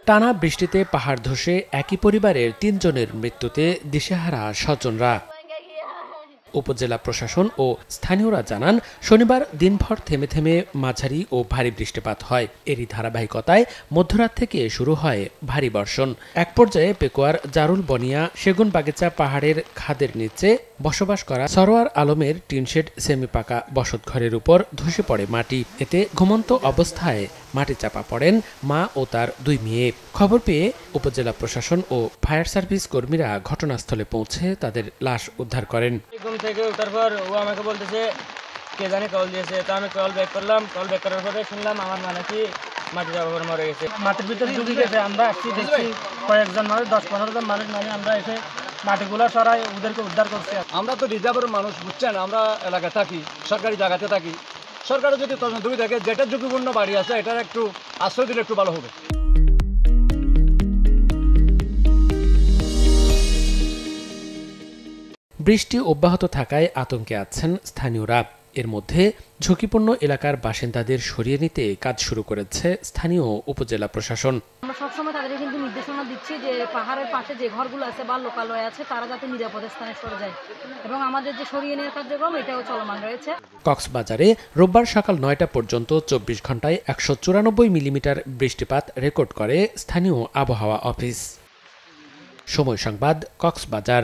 টানা বৃষ্টিতে পাহাড় ধসে একই পরিবারের ৩ জনের মৃত্যুতে দিশেহারা স্বজনরা। উপজেলা প্রশাসন ও স্থানীয়রা জানান, শনিবার দিনভর থেমে থেমে মাঝারি ও ভারী বৃষ্টিপাত হয়। এরই ধারাবাহিকতায় মধ্যরাত থেকে শুরু হয় ভারী বর্ষণ। এক পর্যায়ে পেকুয়ার জারুল বনিয়া সেগুনবাগিচা পাহাড়ের খাদের নিচে বসবাস করা সরোয়ার আলমের টিনশেড সেমি পাকা বসতঘরের উপর ধসে পড়ে মাটি। এতে ঘুমন্ত অবস্থায় মাটি চাপা পড়েন মা ও তার 2 মেয়ে। খবর পেয়ে উপজেলা প্রশাসন ও ফায়ার সার্ভিস কর্মীরা ঘটনাস্থলে পৌঁছে তাদের লাশ উদ্ধার করেন। ঘুম থেকে ওঠার পর ও আমাকে বলতেছে কে জানে কল দিয়েছে, তা আমি কল ব্যাক করলাম। কল ব্যাক করার পরে শুনলাম আমার মা নাকি মাটি চাপা পড়ে মরে গেছে। মাটির ভিতরে ঢুকে গেছে। আমরা আসছি দেখছি কয়েকজন মানুষ 10-15 জন মানুষ মানে আমরা এসে মাটিগুলো সরাই ওদেরকে উদ্ধার করছি। আমরা তো রিজার্ভের মানুষ, বুঝছেন, আমরা এলাকায় থাকি, সরকারি জায়গাতে থাকি। সরকারের যদি তদন্তই থাকে যেটা ঝুঁকিপূর্ণ বাড়ি আছে এটার একটু আশ্রয় দিলে একটু ভালো হবে। বৃষ্টি অব্যাহত থাকায় আতঙ্কে আছেন স্থানীয়রা। এর মধ্যে ঝুঁকিপূর্ণ এলাকার বাসিন্দাদের সরিয়ে নিতে কাজ শুরু করেছে স্থানীয় উপজেলা প্রশাসন। আমরা সবসময় তাদের কিন্তু নির্দেশনা দিচ্ছি যে পাহাড়ের পাশে যে ঘরগুলো আছে বা লোকালয় আছে তারা যাতে নিরাপদ স্থানে সরে যায়, এবং আমাদের যে সরিয়ে নেওয়ার কার্যক্রম এটাও চলমান রয়েছে। কক্সবাজারে রোববার সকাল 9টা পর্যন্ত 24 ঘন্টায় 194 মিলিমিটার বৃষ্টিপাত রেকর্ড করে স্থানীয় আবহাওয়া অফিস। সময় সংবাদ, কক্সবাজার।